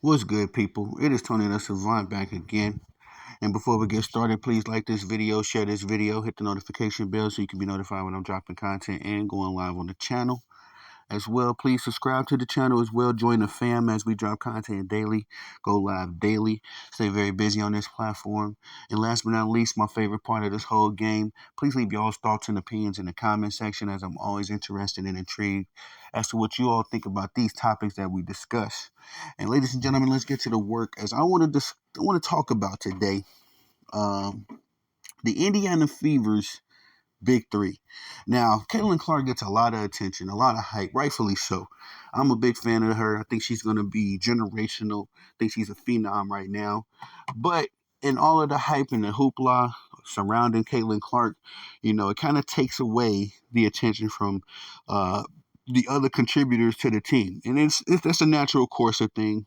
What's good, people? It is Tony the Savant back again. And before we get started, please like this video, share this video, hit the notification bell so you can be notified when I'm dropping content and going live on the channel. As well, please subscribe to the channel as well. Join the fam as we drop content daily, go live daily, stay very busy on this platform. And last but not least, my favorite part of this whole game, please leave your thoughts and opinions in the comment section, as I'm always interested and intrigued as to what you all think about these topics that we discuss. And ladies and gentlemen, let's get to the work. As I want to talk about today, um, the Indiana Fever's Big Three. Now, Caitlin Clark gets a lot of attention, a lot of hype, rightfully so. I'm a big fan of her. I think she's going to be generational. I think she's a phenom right now. But in all of the hype and the hoopla surrounding Caitlin Clark, it kind of takes away the attention from uh, the other contributors to the team. And that's a natural course of things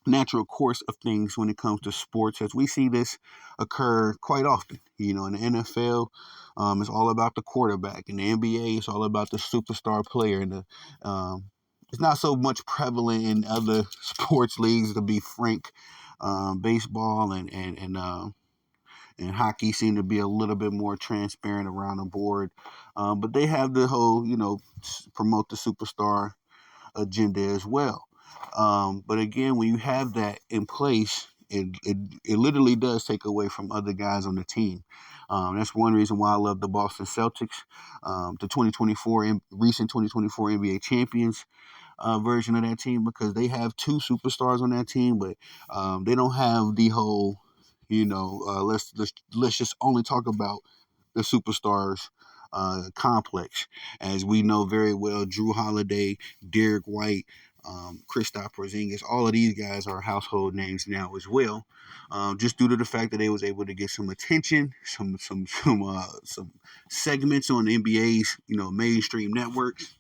when it comes to sports, as we see this occur quite often. In the NFL, it's all about the quarterback. In the NBA, it's all about the superstar player. It's not so much prevalent in other sports leagues, to be frank. Baseball and hockey seem to be a little bit more transparent around the board, but they have the whole, promote the superstar agenda as well. But again, when you have that in place, it literally does take away from other guys on the team. That's one reason why I love the Boston Celtics, the recent 2024 NBA champions version of that team, because they have two superstars on that team, but they don't have the whole, let's just only talk about the superstars complex. As we know very well, Drew Holiday, Derek White, Kristaps Porzingis, all of these guys are household names now as well, just due to the fact that they was able to get some attention, some segments on the NBA's mainstream networks,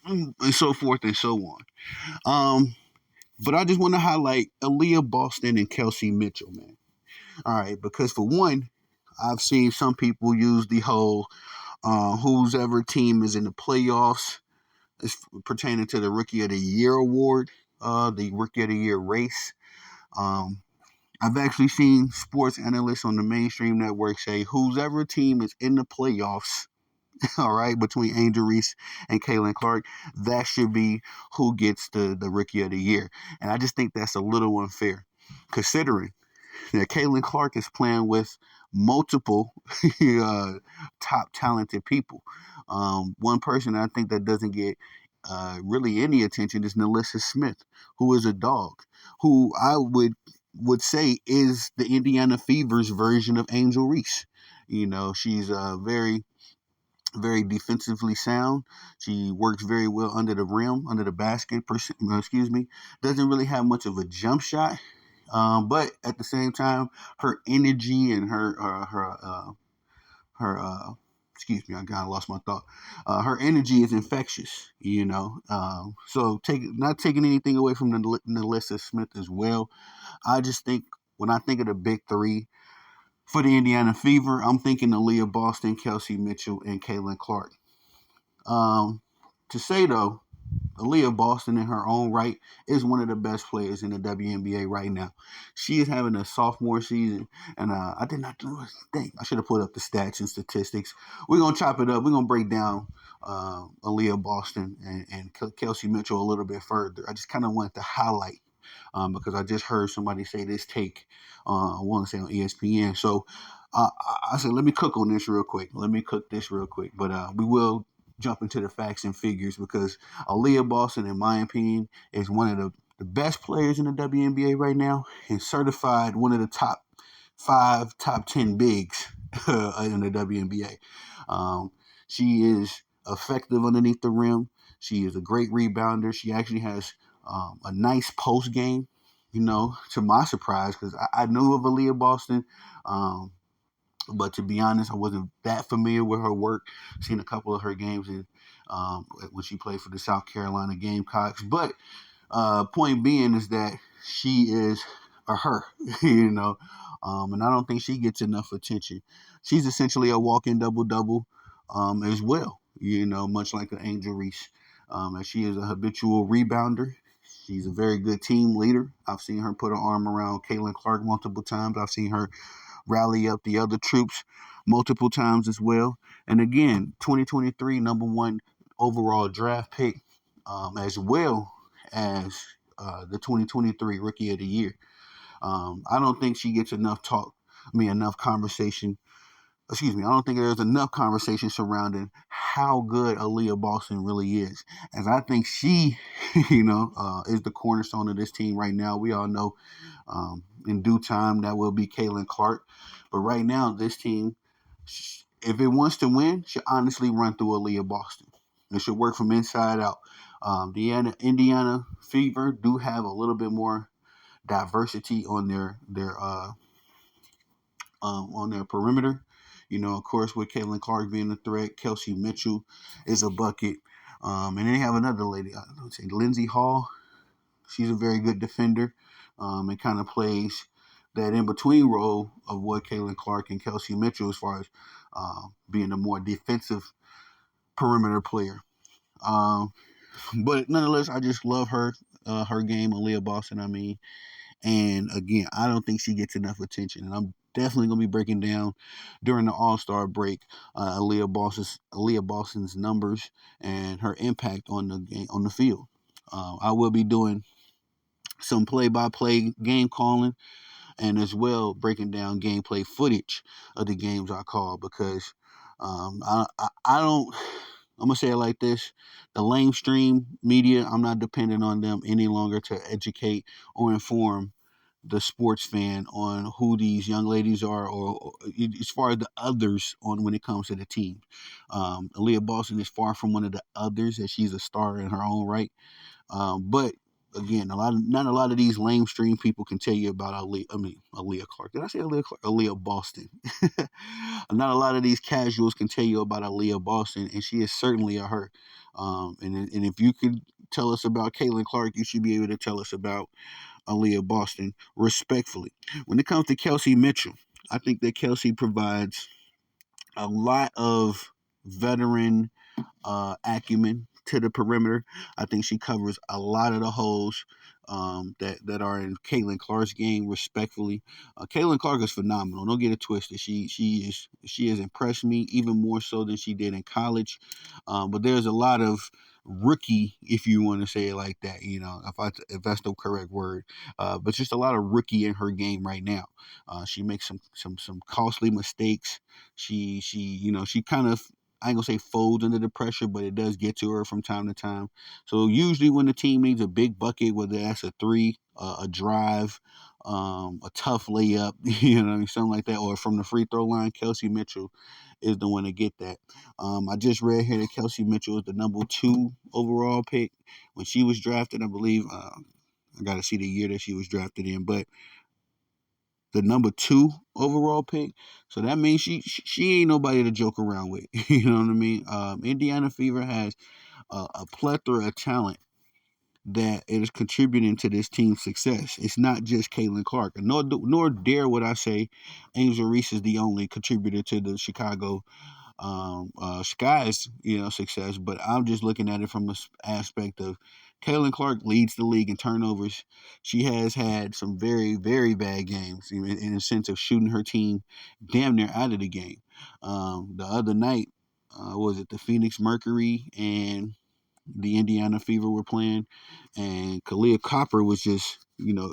and so forth and so on. But I just want to highlight Aaliyah Boston and Kelsey Mitchell, man. All right, because for one, I've seen some people use the whole whose ever team is in the playoffs is pertaining to the Rookie of the Year award, the Rookie of the Year race. Um, I've actually seen sports analysts on the mainstream network say whose ever team is in the playoffs, all right, between Angel Reese and Caitlin Clark, that should be who gets the Rookie of the Year. And I just think that's a little unfair, considering that Caitlin Clark is playing with multiple top talented people. One person I think that doesn't get really any attention is Nalissa Smith, who is a dog, who I would say is the Indiana Fever's version of Angel Reese. She's very defensively sound. She works very well under the rim, under the basket. Excuse me. Doesn't really have much of a jump shot, but at the same time, her energy and her excuse me, I kind of lost my thought. Her energy is infectious, So not taking anything away from Nalissa Smith as well. I just think when I think of the big three for the Indiana Fever, I'm thinking Aaliyah Boston, Kelsey Mitchell, and Caitlin Clark. Um, to say though, Aaliyah Boston, in her own right, is one of the best players in the WNBA right now. She is having a sophomore season, and I did not do a thing. I should have put up the stats and statistics. We're gonna chop it up. We're gonna break down Aaliyah Boston and Kelsey Mitchell a little bit further. I just kind of wanted to highlight because I just heard somebody say this take. I want to say on ESPN. So I said, let me cook on this real quick. Let me cook this real quick. But we will jump into the facts and figures, because Aaliyah Boston, in my opinion, is one of the best players in the WNBA right now, and certified one of the top 5, top 10 bigs in the WNBA. She is effective underneath the rim. She is a great rebounder. She actually has a nice post game, to my surprise, because I knew of Aaliyah Boston. But to be honest, I wasn't that familiar with her work. Seen a couple of her games when she played for the South Carolina Gamecocks. But point being is that she is a her, and I don't think she gets enough attention. She's essentially a walk-in double-double as well, much like an Angel Reese. As she is a habitual rebounder. She's a very good team leader. I've seen her put her arm around Caitlin Clark multiple times. I've seen her rally up the other troops multiple times as well. And again, 2023 number one overall draft pick, as well as the 2023 Rookie of the Year. I don't think she gets enough talk. I mean, enough conversation. Excuse me. I don't think there's enough conversation surrounding how good Aaliyah Boston really is, as I think she, is the cornerstone of this team right now. We all know, in due time, that will be Caitlin Clark. But right now, this team, if it wants to win, should honestly run through Aaliyah Boston. It should work from inside out. The Indiana Fever do have a little bit more diversity on their perimeter. Of course, with Caitlin Clark being a threat, Kelsey Mitchell is a bucket. And then they have another lady, I would say Lindsey Hall. She's a very good defender, and kind of plays that in between role of what Caitlin Clark and Kelsey Mitchell, as far as being a more defensive perimeter player. Um, but nonetheless, I just love her game, Aaliyah Boston. I mean, and again, I don't think she gets enough attention. And I'm definitely going to be breaking down during the All-Star break Aaliyah Boston's numbers and her impact on the game, on the field. I will be doing some play-by-play game calling, and as well breaking down gameplay footage of the games I call, because I don't. I'm gonna say it like this: the lamestream media, I'm not dependent on them any longer to educate or inform the sports fan on who these young ladies are, or as far as the others on when it comes to the team. Aaliyah Boston is far from one of the others, as she's a star in her own right. But again, not a lot of these lamestream people can tell you about Aaliyah Clark. Did I say Aaliyah Clark? Aaliyah Boston. Not a lot of these casuals can tell you about Aaliyah Boston, and she is certainly a her. And if you could tell us about Caitlin Clark, you should be able to tell us about Aaliyah Boston respectfully. When it comes to Kelsey Mitchell, I think that Kelsey provides a lot of veteran acumen to the perimeter. I think she covers a lot of the holes that are in Caitlin Clark's game. Respectfully, Caitlin Clark is phenomenal. Don't get it twisted. She has impressed me even more so than she did in college. But there's a lot of rookie, if you want to say it like that, if that's the correct word, but just a lot of rookie in her game right now. She makes some costly mistakes. She kind of, I ain't gonna say folds under the pressure, but it does get to her from time to time. So usually when the team needs a big bucket, whether that's a three, a drive, a tough layup, something like that, or from the free throw line, Kelsey Mitchell is the one to get that. I just read here that Kelsey Mitchell is the number 2 overall pick when she was drafted. I believe I got to see the year that she was drafted in, but the number 2 overall pick. So that means she ain't nobody to joke around with. You know what I mean? Indiana Fever has a plethora of talent that it is contributing to this team's success. It's not just Caitlin Clark. Nor dare would I say Angel Reese is the only contributor to the Chicago Sky's success, but I'm just looking at it from the aspect of Caitlin Clark leads the league in turnovers. She has had some very, very bad games in the sense of shooting her team damn near out of the game. The other night, was it the Phoenix Mercury and the Indiana Fever were playing, and Kalia Copper was just,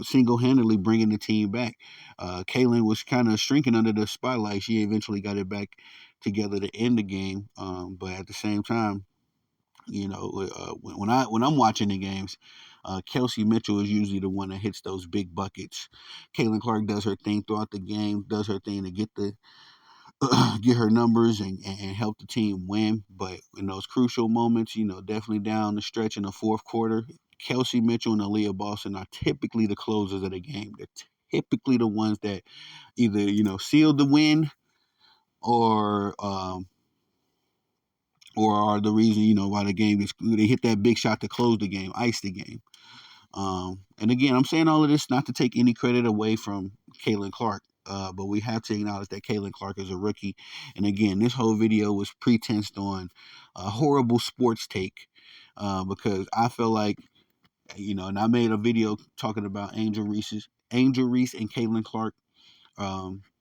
single-handedly bringing the team back. Kaylin was kind of shrinking under the spotlight. She eventually got it back together to end the game, but at the same time, when I'm watching the games, Kelsey Mitchell is usually the one that hits those big buckets. Caitlin Clark does her thing throughout the game, does her thing to get her numbers and help the team win. But in those crucial moments, definitely down the stretch in the fourth quarter, Kelsey Mitchell and Aaliyah Boston are typically the closers of the game. They're typically the ones that either, seal the win or are the reason, why the game is, they hit that big shot to close the game, ice the game. And again, I'm saying all of this not to take any credit away from Caitlin Clark, but we have to acknowledge that Caitlin Clark is a rookie. And again, this whole video was pretensed on a horrible sports take, because I feel like And I made a video talking about Angel Reese and Caitlin Clark.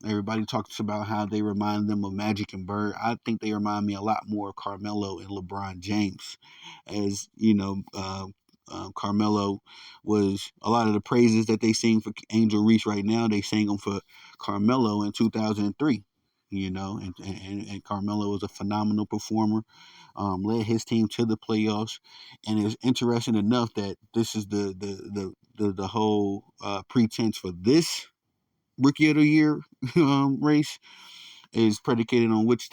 Everybody talks about how they remind them of Magic and Bird. I think they remind me a lot more of Carmelo and LeBron James. As Carmelo was a lot of the praises that they sing for Angel Reese right now. They sang them for Carmelo in 2003. And Carmelo was a phenomenal performer. Led his team to the playoffs, and it's interesting enough that this is the whole pretense for this Rookie of the Year race is predicated on which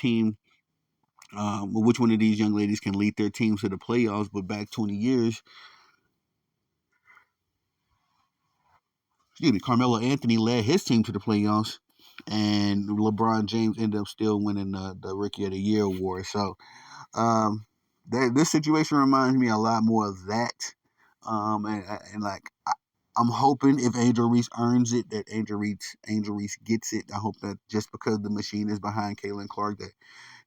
one of these young ladies can lead their teams to the playoffs. But back 20 years, Carmelo Anthony led his team to the playoffs, and LeBron James ended up still winning the Rookie of the Year award. So um, this situation reminds me a lot more of that. And like I'm hoping if Angel Reese earns it, that Angel Reese gets it. I hope that just because the machine is behind Caitlin Clark, that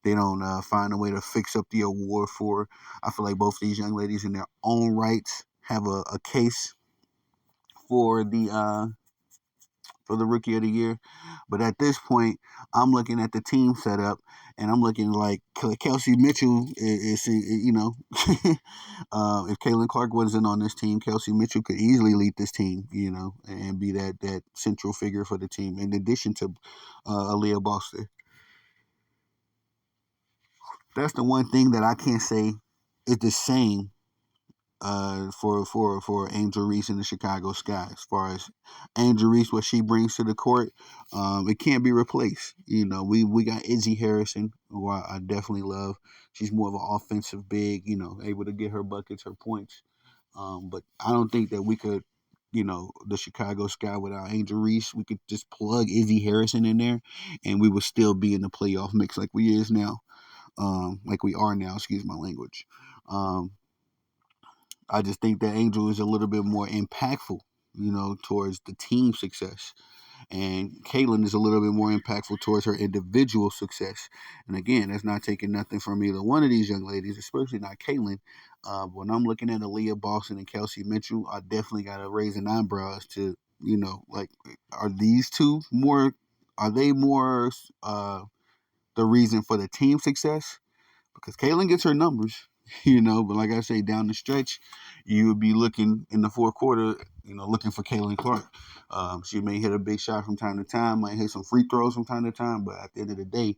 they don't find a way to fix up the award for her. I feel like both of these young ladies, in their own rights, have a case for the Rookie of the Year. But at this point, I'm looking at the team setup, and I'm looking like Kelsey Mitchell if Caitlin Clark wasn't on this team, Kelsey Mitchell could easily lead this team, and be that central figure for the team. In addition to Aaliyah Boston, that's the one thing that I can't say is the same for Angel Reese in the Chicago Sky. As far as Angel Reese, what she brings to the court, it can't be replaced. We got Izzy Harrison, who I definitely love. She's more of an offensive big, able to get her buckets, her points. But I don't think that we could, the Chicago Sky without Angel Reese. We could just plug Izzy Harrison in there, and we would still be in the playoff mix like we is now. Like we are now. Excuse my language. Um, I just think that Angel is a little bit more impactful, towards the team success. And Caitlin is a little bit more impactful towards her individual success. And again, that's not taking nothing from either one of these young ladies, especially not Caitlin. When I'm looking at Aaliyah Boston and Kelsey Mitchell, I definitely got to raise an eyebrow as to, like, are these two are they more the reason for the team success? Because Caitlin gets her numbers, but like I say, down the stretch, you would be looking in the fourth quarter, looking for Caitlin Clark. She may hit a big shot from time to time, might hit some free throws from time to time, but at the end of the day,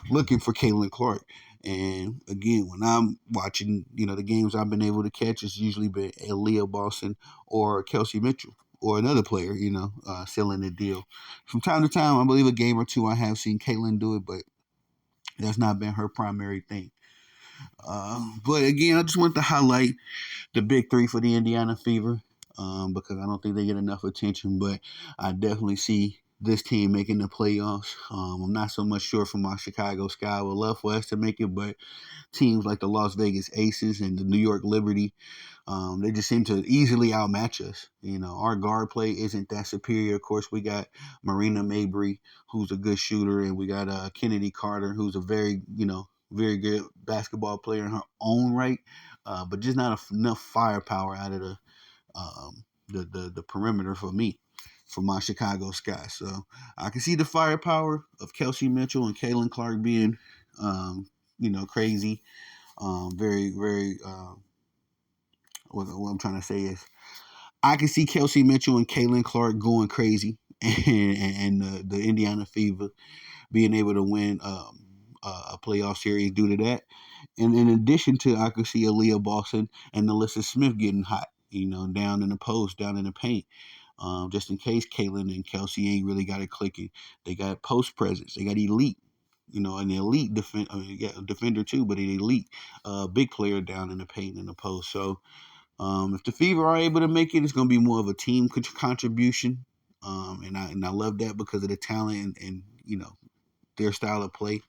looking for Caitlin Clark. And again, when I'm watching, the games I've been able to catch, it's usually been Aaliyah Boston or Kelsey Mitchell or another player, sealing the deal. From time to time, I believe a game or two I have seen Caitlin do it, but that's not been her primary thing. But again, I just want to highlight the big three for the Indiana Fever, because I don't think they get enough attention. But I definitely see this team making the playoffs. I'm not so much sure for my Chicago Sky. I would love for us to make it, but teams like the Las Vegas Aces and the New York Liberty, they just seem to easily outmatch us. Our guard play isn't that superior. Of course, we got Marina Mabry, who's a good shooter, and we got Kennedy Carter, who's a very good basketball player in her own right, but just not enough firepower out of the perimeter for me, for my Chicago Sky. So I can see the firepower of Kelsey Mitchell and Caitlin Clark being, crazy. Very, very. What I'm trying to say is, I can see Kelsey Mitchell and Caitlin Clark going crazy, and the Indiana Fever being able to win a playoff series due to that. And in addition to, I could see Aaliyah Boston and Alyssa Smith getting hot, down in the post, down in the paint. Just in case Caitlin and Kelsey ain't really got it clicking. They got post presence. They got elite, an elite defender too, but an elite big player down in the paint and the post. So if the Fever are able to make it, it's going to be more of a team contribution. And I love that because of the talent and their style of play.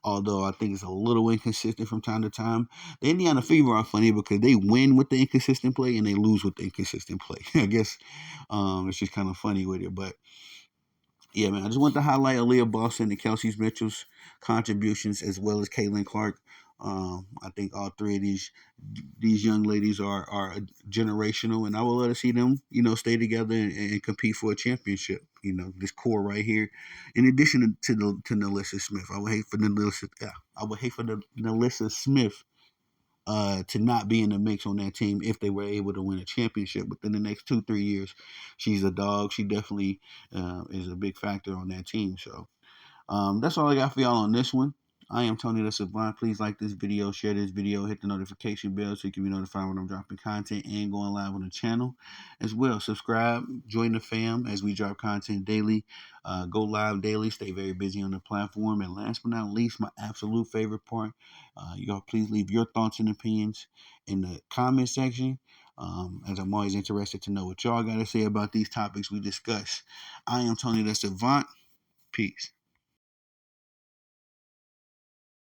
Although I think it's a little inconsistent from time to time. The Indiana Fever are funny because they win with the inconsistent play and they lose with the inconsistent play. I guess it's just kind of funny with it. But yeah, man, I just want to highlight Aaliyah Boston and Kelsey Mitchell's contributions, as well as Caitlin Clark. I think all three of these young ladies are generational, and I would love to see them, stay together and compete for a championship. This core right here. In addition to Nalissa Smith, I would hate for the Nalissa Smith to not be in the mix on that team if they were able to win a championship within the next 2-3 years. She's a dog. She definitely is a big factor on that team. So that's all I got for y'all on this one. I am Tony the Savant. Please like this video, share this video, hit the notification bell so you can be notified when I'm dropping content and going live on the channel as well. Subscribe, join the fam as we drop content daily, go live daily, stay very busy on the platform. And last but not least, my absolute favorite part, y'all please leave your thoughts and opinions in the comment section. As I'm always interested to know what y'all got to say about these topics we discuss. I am Tony the Savant. Peace.